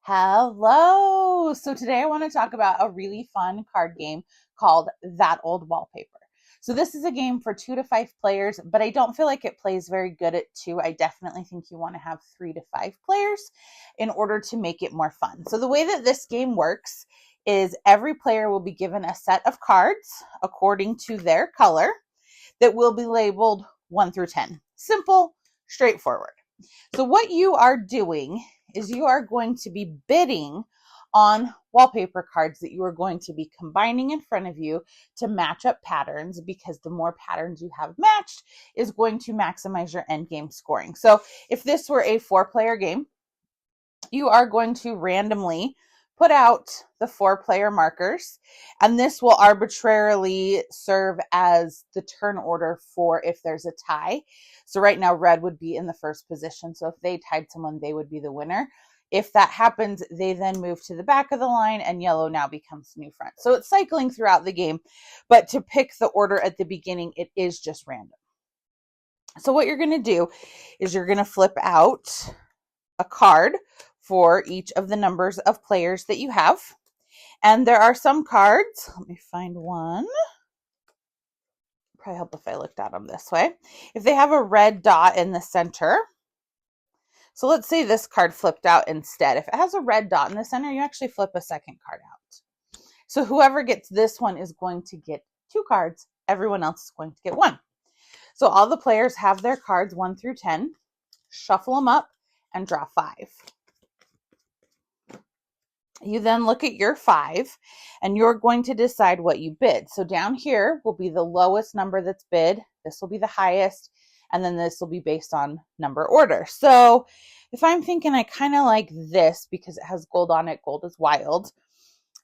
Hello. So today I want to talk about a really fun card game called That Old Wallpaper. So this is a game for 2 to 5 players, but I don't feel like it plays very good at 2. I definitely think you want to have 3 to 5 players in order to make it more fun. So the way that this game works is every player will be given a set of cards according to their color that will be labeled 1 through 10. Simple, straightforward. So what you are doing is you are going to be bidding on wallpaper cards that you are going to be combining in front of you to match up patterns, because the more patterns you have matched is going to maximize your end game scoring. So if this were a 4-player game, you are going to randomly put out the 4-player markers, and this will arbitrarily serve as the turn order for if there's a tie. So right now, red would be in the first position. So if they tied someone, they would be the winner. If that happens, they then move to the back of the line, and yellow now becomes new front. So it's cycling throughout the game, but to pick the order at the beginning, it is just random. So what you're going to do is you're going to flip out a card for each of the numbers of players that you have. And there are some cards. Let me find one. Probably help if I looked at them this way. If they have a red dot in the center. So let's say this card flipped out instead. If it has a red dot in the center, you actually flip a second card out. So whoever gets this one is going to get 2 cards. Everyone else is going to get 1. So all the players have their cards 1 through 10. Shuffle them up and draw 5. You then look at your 5 and you're going to decide what you bid. So down here will be the lowest number that's bid. This will be the highest, and then this will be based on number order. So if I'm thinking I kind of like this because it has gold on it, gold is wild.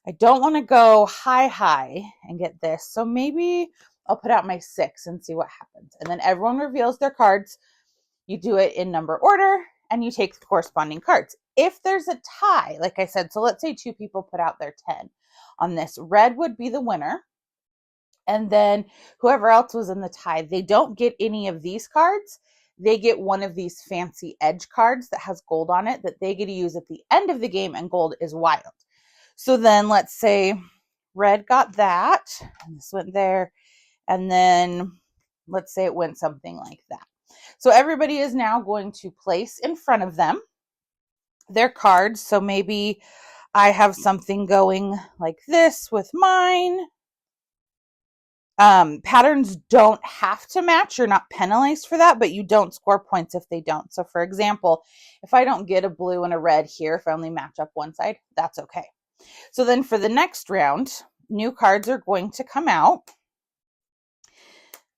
I don't want to go high and get this. So maybe I'll put out my 6 and see what happens. And then everyone reveals their cards. You do it in number order and you take the corresponding cards. If there's a tie, like I said, so let's say 2 people put out their 10 on this, red would be the winner. And then whoever else was in the tie, they don't get any of these cards. They get one of these fancy edge cards that has gold on it that they get to use at the end of the game, and gold is wild. So then let's say red got that, and this went there, and then let's say it went something like that. So everybody is now going to place in front of them their cards. So maybe I have something going like this with mine. Patterns don't have to match. You're not penalized for that, but you don't score points if they don't. So for example, if I don't get a blue and a red here, if I only match up one side, that's okay. So then for the next round, new cards are going to come out.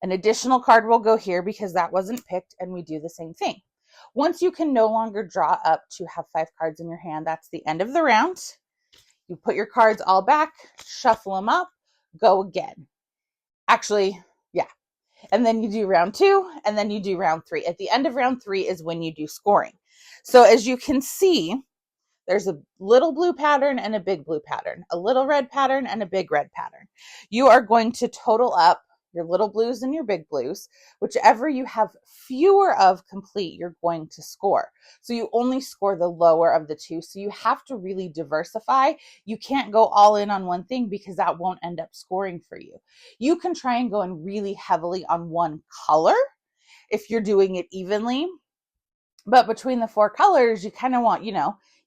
An additional card will go here because that wasn't picked, and we do the same thing. Once you can no longer draw up to have 5 cards in your hand, that's the end of the round. You put your cards all back, shuffle them up, go again. Actually, yeah. And then you do round 2, and then you do round 3. At the end of round 3 is when you do scoring. So as you can see, there's a little blue pattern and a big blue pattern, a little red pattern and a big red pattern. You are going to total up your little blues and your big blues. Whichever you have fewer of complete, you're going to score. So you only score the lower of the 2. So you have to really diversify. You can't go all in on one thing because that won't end up scoring for you. You can try and go in really heavily on one color if you're doing it evenly. But between the 4 colors, you kind of want,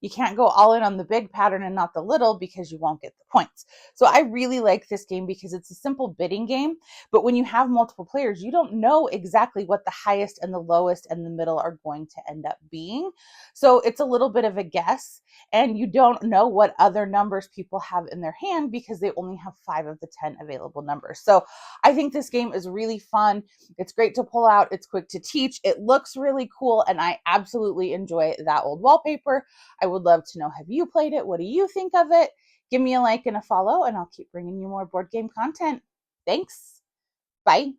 you can't go all in on the big pattern and not the little because you won't get the points. So I really like this game because it's a simple bidding game. But when you have multiple players, you don't know exactly what the highest and the lowest and the middle are going to end up being. So it's a little bit of a guess. And you don't know what other numbers people have in their hand because they only have 5 of the 10 available numbers. So I think this game is really fun. It's great to pull out. It's quick to teach. It looks really cool. And I absolutely enjoy That Old Wallpaper. I would love to know, have you played it? What do you think of it? Give me a like and a follow, and I'll keep bringing you more board game content. Thanks. Bye.